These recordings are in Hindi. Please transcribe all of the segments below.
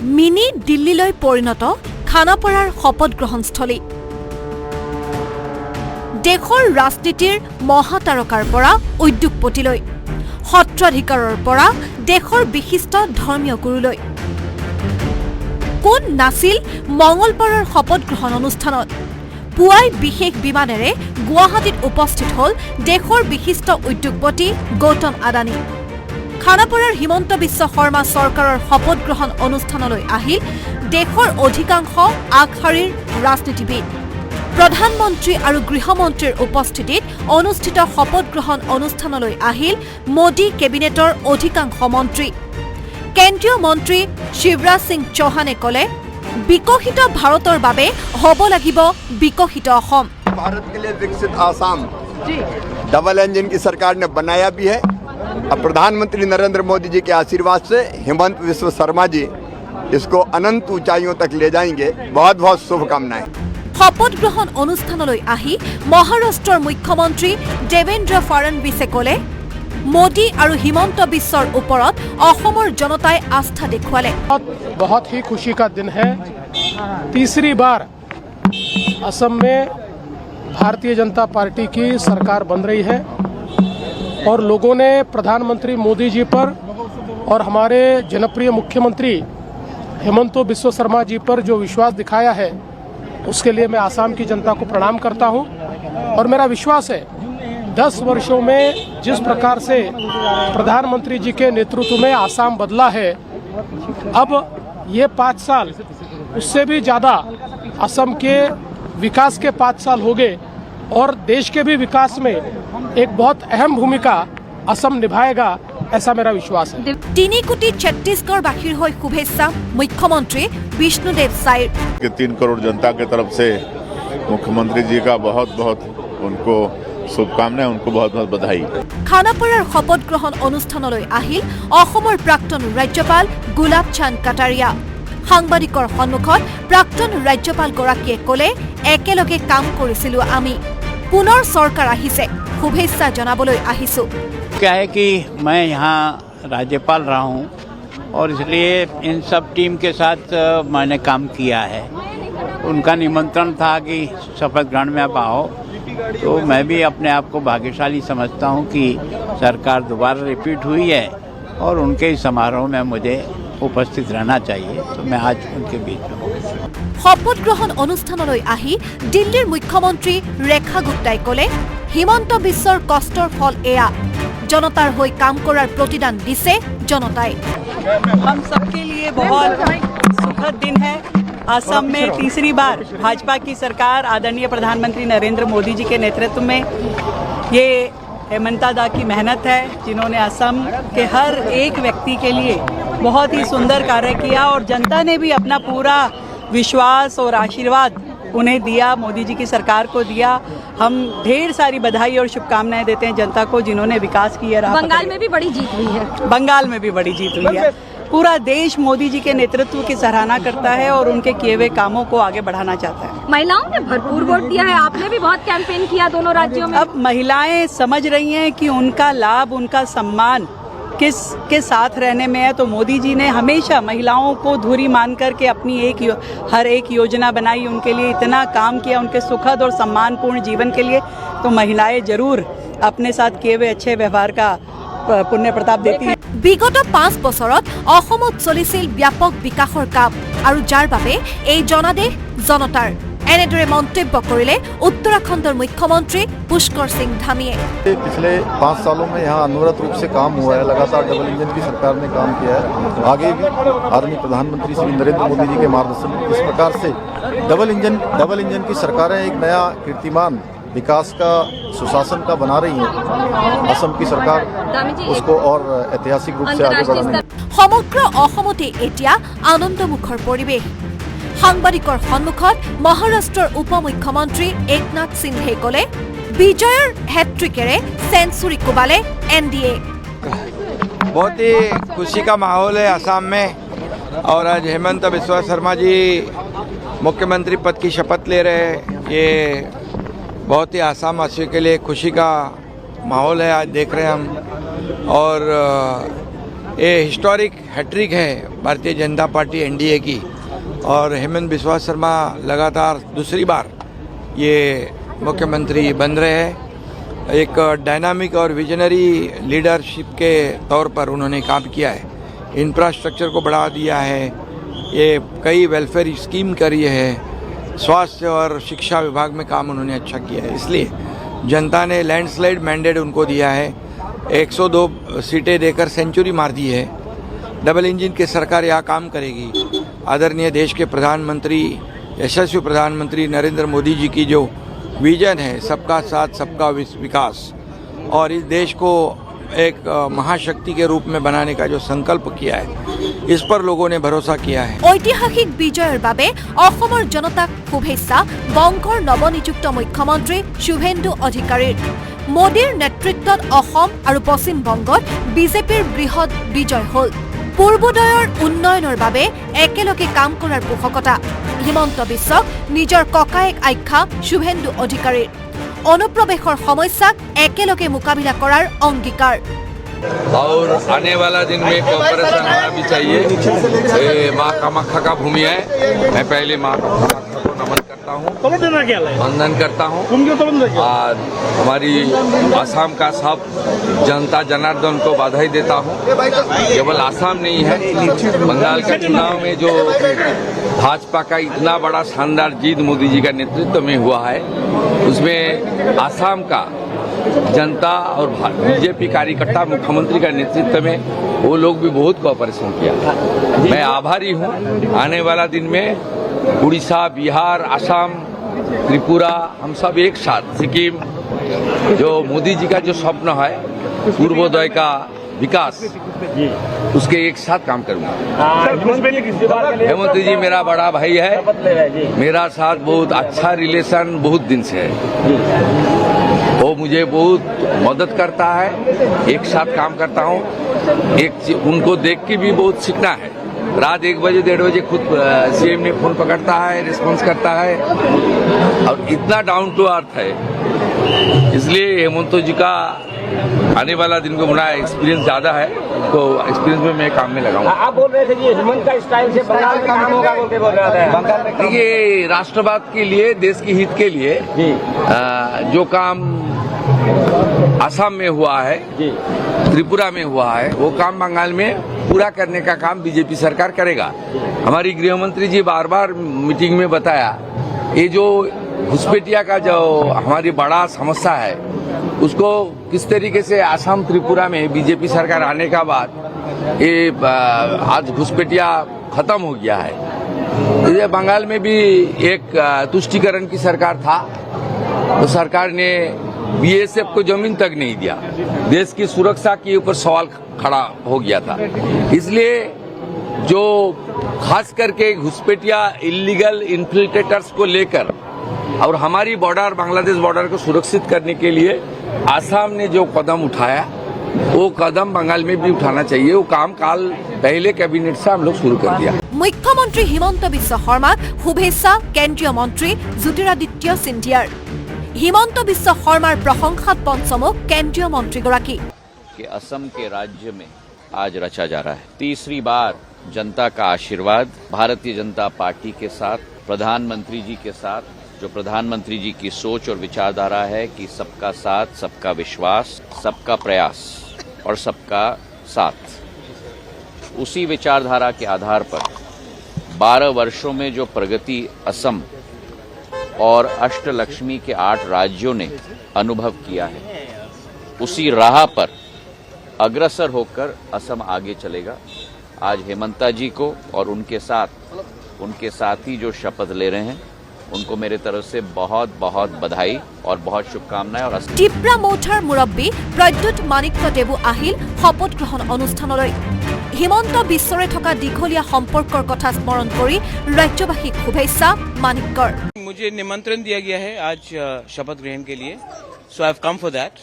মিনি দিল্লীলৈ পৰিণত খানাপাৰাৰ শপত গ্ৰহণস্থলী। দেশৰ ৰাজনীতিৰ মহাতাৰকাৰ পৰা উদ্যোগপতিলৈ, সত্ৰাধিকাৰৰ পৰা দেশৰ বিশিষ্ট ধৰ্মীয় গুৰুলৈ কোন নাছিল মঙলবাৰৰ শপত গ্ৰহণ অনুষ্ঠানত। পুৱাই বিশেষ বিমানেৰে গুৱাহাটীত উপস্থিত হল দেশৰ বিশিষ্ট উদ্যোগপতি গৌতম আদানী। খানাপাৰাৰ হিমন্ত বিশ্ব শৰ্মা চৰকাৰৰ শপত গ্ৰহণ অনুষ্ঠানলৈ আহিল দেশৰ অধিকাংশ আগশাৰীৰ ৰাজনীতিবিদ। প্ৰধানমন্ত্ৰী আৰু গৃহমন্ত্ৰীৰ উপস্থিতিত অনুষ্ঠিত শপত গ্ৰহণ অনুষ্ঠানলৈ আহিল মোদী কেবিনেটৰ অধিকাংশ মন্ত্ৰী। কেন্দ্ৰীয় মন্ত্ৰী শিৱৰাজ সিং চৌহানে কলে, বিকশিত ভাৰতৰ বাবে হ'ব লাগিব বিকশিত অসম। भारत के लिए विकसित आसाम डबल इंजन की सरकार ने बनाया भी है और प्रधानमंत्री नरेंद्र मोदी जी के आशीर्वाद से हेमंत विश्व शर्मा जी इसको अनंत ऊंचाइयों तक ले जाएंगे। बहुत बहुत शुभकामनाएं। শপত গ্ৰহণ অনুষ্ঠানলৈ আহি মহাৰাষ্ট্ৰৰ মুখ্যমন্ত্ৰী দেৱেন্দ্ৰ ফাড়নবিছে কলে, মোদী আৰু হিমন্ত বিশ্বৰ ওপৰত অসমৰ জনতাই আস্থা দেখুৱালে। बहुत ही खुशी का दिन है। तीसरी बार असम में भारतीय जनता पार्टी की सरकार बन रही है और लोगों ने प्रधानमंत्री मोदी जी पर और हमारे जनप्रिय मुख्यमंत्री हेमंत बिस्व शर्मा जी पर जो विश्वास दिखाया है उसके लिए मैं आसाम की जनता को प्रणाम करता हूं। और मेरा विश्वास है 10 वर्षों में जिस प्रकार से प्रधानमंत्री जी के नेतृत्व में आसाम बदला है, अब ये 5 साल उससे भी ज़्यादा असम के विकास के 5 साल हो गए और देश के भी विकास में एक बहुत अहम भूमिका असम निभाएगा, ऐसा मेरा विश्वास है। 3 कोटी छत्तीसगढ़वासीर হৈ শুভেচ্ছা मुख्यमंत्री विष्णुदेव साईर। 3 करोड़ जनता की तरफ से मुख्यमंत्री जी का बहुत बहुत उनको शुभकामनाएं, उनको बहुत बहुत बधाई। খানাপাৰাৰ শপত গ্ৰহণ অনুষ্ঠানলৈ আহিল অসমৰ প্ৰাক্তন ৰাজ্যপাল গুলাব চান্দ কাটাৰিয়া। সাংবাদিকৰ সন্মুখত প্ৰাক্তন ৰাজ্যপালগৰাকীয়ে কলে, একেলগে কাম কৰিছিলো আমি, পুনৰ চৰকাৰ আহিছে, শুভেচ্ছা জনাবলৈ আহিছো। क्या है कि मैं यहाँ राज्यपाल रहा हूँ और इसलिए इन सब टीम के साथ मैंने काम किया है। उनका निमंत्रण था कि शपथ ग्रहण में आप आओ, तो मैं भी अपने आप को भाग्यशाली समझता हूँ कि सरकार दोबारा रिपीट हुई है और उनके इस समारोह में मुझे उपस्थित रहना चाहिए, तो मैं आज उनके बीच में हूँ। শপত গ্ৰহণ অনুষ্ঠানলৈ আহি দিল্লীৰ মুখ্যমন্ত্ৰী ৰেখা গুপ্তাই কলে, হিমন্ত বিশ্বৰ কষ্টৰ ফল এয়া, জনতাৰ হৈ কাম কৰাৰ প্ৰতিদান দিছে জনতাই। हम सबके लिए बहुत सुखद दिन है। असम में तीसरी बार भाजपा की सरकार आदरणीय प्रधानमंत्री नरेंद्र मोदी जी के नेतृत्व में, ये हेमंता दा की मेहनत है जिन्होंने असम के हर एक व्यक्ति के लिए बहुत ही सुंदर कार्य किया और जनता ने भी अपना पूरा विश्वास और आशीर्वाद उन्हें दिया, मोदी जी की सरकार को दिया। हम ढेर सारी बधाई और शुभकामनाएं देते हैं जनता को जिन्होंने विकास किया। बंगाल में भी बड़ी जीत हुई है। बंगाल में भी बड़ी जीत हुई है। पूरा देश मोदी जी के नेतृत्व की सराहना करता है और उनके किए हुए कामों को आगे बढ़ाना चाहता है। महिलाओं ने भरपूर वोट दिया है, आपने भी बहुत कैंपेन किया दोनों राज्यों में। अब महिलाएं समझ रही हैं कि उनका लाभ, उनका सम्मान किसके साथ रहने में है, तो मोदी जी ने हमेशा महिलाओं को धुरी मान करके अपनी हर एक योजना बनाई, उनके लिए इतना काम किया, उनके सुखद और सम्मानपूर्ण जीवन के लिए। तो महिलाएं जरूर अपने साथ किए हुए अच्छे व्यवहार का पुण्य प्रताप देती हैं। বিগত 5 বছৰত অসমত চলিছিল ব্যাপক বিকাশৰ কাম আৰু যাৰ বাবে এই জনাদেশ জনতাৰ। এনেদৰে মন্তব্য কৰিলে उत्तराखंडৰ मुख्यमंत्री पुष्कर सिंह धामीए। पिछले 5 सालों में यहाँ अनवरत रूप से काम हुआ है, लगातार डबल इंजन की सरकार ने काम किया है। आगे भी आदरणीय प्रधानमंत्री श्री नरेंद्र मोदी जी के मार्गदर्शन इस प्रकार से डबल इंजन की सरकारें एक नया कीर्तिमान विकास का, सुशासन का बना रही हैं। असम की सरकार उसको और ऐतिहासिक रूप से आगे बढ़ाने। সমগ্ৰ অসমতে এতিয়া আনন্দমুখৰ পৰিৱেশ। সাংবাদিকৰ সন্মুখত মহাৰাষ্ট্ৰৰ উপ মুখ্যমন্ত্ৰী একনাথ সিন্ধে কলে, বিজয়ৰ হেট্ৰিকেৰে সেঞ্চুৰী কোবালে এনডিএ। बहुत ही खुशी का माहौल है असम में और आज हेमंत बिस्वा शर्मा जी मुख्यमंत्री पद की शपथ ले रहे हैं। ये बहुत ही आसाम वासियों के लिए खुशी का माहौल है, आज देख रहे हैं हम। और ये हिस्टोरिक हैट्रिक है भारतीय जनता पार्टी एनडीए की, और हेमंत बिस्वा शर्मा लगातार दूसरी बार ये मुख्यमंत्री बन रहे हैं। एक डायनामिक और विजनरी लीडरशिप के तौर पर उन्होंने काम किया है, इंफ्रास्ट्रक्चर को बढ़ा दिया है, ये कई वेलफेयर स्कीम करी है, स्वास्थ्य और शिक्षा विभाग में काम उन्होंने अच्छा किया है। इसलिए जनता ने लैंडस्लाइड मैंडेट उनको दिया है, 102 सीटें देकर सेंचुरी मार दी है। डबल इंजन की सरकार यहाँ काम करेगी। आदरणीय देश के प्रधानमंत्री, यशस्वी प्रधानमंत्री नरेंद्र मोदी जी की जो विजन है, सबका साथ सबका विकास, और इस देश को एक महाशक्ति के रूप में बनाने का जो संकल्प किया है, इस पर लोगों ने भरोसा किया है। ঐতিহাসিক বিজয়ৰ বাবে অসমৰ জনতাক শুভেচ্ছা বংগৰ নৱনিযুক্ত মুখ্যমন্ত্ৰী শুভেন্দু অধিকাৰীৰ। মোদীৰ নেতৃত্বত অসম আৰু পশ্চিম বংগত বিজেপিৰ বৃহৎ বিজয় হ'ল। পূৰ্বোদয়ৰ উন্নয়নৰ বাবে একেলগে কাম কৰাৰ পোষকতা হিমন্ত বিশ্বক নিজৰ ককায়েক আখ্যা শুভেন্দু অধিকাৰীৰ। অনুপ্ৰৱেশৰ সমস্যাক একেলগে মোকাবিলা কৰাৰ অংগীকাৰ। और आने वाला दिन में कोऑपरेशन होना भी चाहिए। ये माँ कामाख्या का भूमि है। मैं पहले माँ कामाख्या को नमन करता हूँ, वंदन करता हूँ, और हमारी आसाम का सब जनता जनार्दन को बधाई देता हूँ। केवल आसाम नहीं है, बंगाल का चुनाव में जो भाजपा का इतना बड़ा शानदार जीत मोदी जी का नेतृत्व में हुआ है, उसमें आसाम का जनता और बीजेपी कार्यकर्ता मुख्यमंत्री का नेतृत्व में वो लोग भी बहुत कोऑपरेशन किया। मैं आभारी हूँ। आने वाला दिन में उड़ीसा, बिहार, असम, त्रिपुरा, हम सब एक साथ, सिक्किम, जो मोदी जी का जो स्वप्न है पूर्वोदय का विकास, उसके एक साथ काम करूंगा। हेमंत जी मेरा बड़ा भाई है, मेरा साथ बहुत अच्छा रिलेशन बहुत दिन से है। वो मुझे बहुत मदद करता है, एक साथ काम करता हूँ। उनको देख के भी बहुत सीखना है। रात 1 बजे 1:30 बजे खुद सीएम ने फोन पकड़ता है, रिस्पॉन्स करता है, और इतना डाउन टू अर्थ है। इसलिए हेमंत जी का आने वाला दिन को बड़ा एक्सपीरियंस ज्यादा है, तो एक्सपीरियंस में मैं काम में लगाऊंगा। आप बोल रहे थे कि हेमंत का स्टाइल से बंगाल में काम होगा बोल के बोल रहा था। देखिए, राष्ट्रवाद के लिए, देश के हित के लिए जो काम असम में हुआ है, त्रिपुरा में हुआ है, वो काम बंगाल में पूरा करने का काम बीजेपी सरकार करेगा। हमारी गृह मंत्री जी बार बार मीटिंग में बताया, ये जो घुसपैठिया का जो हमारी बड़ा समस्या है, उसको किस तरीके से असम त्रिपुरा में बीजेपी सरकार आने का बाद ये आज घुसपैठिया खत्म हो गया है। ये बंगाल में भी एक तुष्टीकरण की सरकार था, तो सरकार ने बीएसएफ को जमीन तक नहीं दिया, देश की सुरक्षा के ऊपर सवाल खड़ा हो गया था। इसलिए जो खास करके घुसपैठिया इलीगल इन्फिल्ट्रेटर्स को लेकर और हमारी बॉर्डर, बांग्लादेश बॉर्डर को सुरक्षित करने के लिए आसाम ने जो कदम उठाया, वो कदम बंगाल में भी उठाना चाहिए। वो काम काल पहले कैबिनेट से हम लोग शुरू कर दिया। मुख्यमंत्री हिमंत बिश्व शर्माक शुभेच्छा केंद्रीय मंत्री ज्योतिरादित्य सिंधियार। हिमंत बिश्व शर्मार प्रशंसात पंचमुख केंद्रीय मंत्रीगराकी। कि असम के राज्य में आज रचा जा रहा है। तीसरी बार जनता का आशीर्वाद भारतीय जनता पार्टी के साथ, प्रधानमंत्री जी के साथ, जो प्रधानमंत्री जी की सोच और विचारधारा है कि सबका साथ, सबका विश्वास, सबका प्रयास और सबका साथ, उसी विचारधारा के आधार पर 12 वर्षों में जो प्रगति असम और अष्टलक्ष्मी के 8 राज्यों ने अनुभव किया है, उसी राह पर अग्रसर होकर असम आगे चलेगा। आज हेमंता जी को और उनके साथी जो शपथ ले रहे हैं, उनको मेरे तरफ से बहुत बहुत बधाई और बहुत शुभकामनाएं। और टिप्रा मोर्चार मुरब्बी प्रद्युत माणिक्यदेवो আহিল শপত গ্ৰহণ অনুষ্ঠানলৈ। হিমন্ত বিশ্বৰে থকা দীঘলীয়া সম্পৰ্কৰ কথা স্মৰণ কৰি ৰাজ্যবাসীক শুভেচ্ছা মাণিক্যৰ। मुझे निमंत्रण दिया गया है आज शपथ ग्रहण के लिए, so I have come for that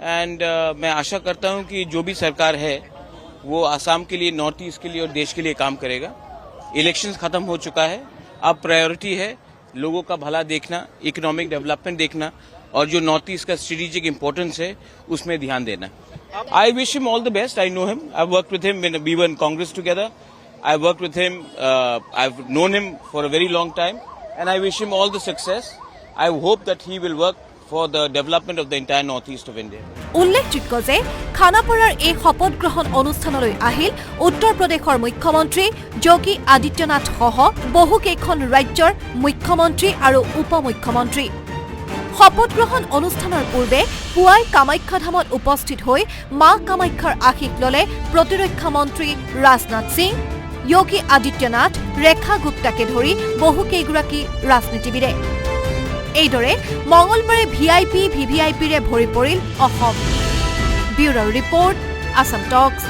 and मैं आशा करता हूं कि जो भी सरकार है वो आसाम के लिए, नॉर्थ ईस्ट के लिए और देश के लिए काम करेगा। इलेक्शंस खत्म हो चुका है, अब प्रायोरिटी है लोगों का भला देखना, इकोनॉमिक डेवलपमेंट देखना, और जो नॉर्थ ईस्ट का स्ट्रेटेजिक इंपॉर्टेंस है उसमें ध्यान देना। I wish him all the best. I know him. I've worked with him when we were in Congress together. I've worked with him. I've known him for a very long time, and I wish him all the success. I hope that he will work for the development of the entire northeast of India. উল্লেখযোগ্য যে খানাপাৰাৰ এই শপত গ্ৰহণ অনুষ্ঠানলৈ আহিল উত্তৰ প্ৰদেশৰ মুখ্যমন্ত্ৰী যোগী আদিত্যনাথ সহ বহুকেইখন ৰাজ্যৰ মুখ্যমন্ত্ৰী আৰু উপ মুখ্যমন্ত্ৰী। শপত গ্ৰহণ অনুষ্ঠানৰ পূৰ্বে পুৱাই কামাখ্যা ধামত উপস্থিত হৈ মা কামাখ্যাৰ আশীষ ললে প্ৰতিৰক্ষা মন্ত্ৰী ৰাজনাথ সিং, যোগী আদিত্যনাথ, ৰেখা গুপ্তাকে ধৰি বহুকেইগৰাকী ৰাজনীতিবিদে। এইদৰে মঙলবাৰে ভিভিআইপিৰে ভৰি পৰিল অসম। ব্যুৰ' ৰিপৰ্ট, আছাম টক্স।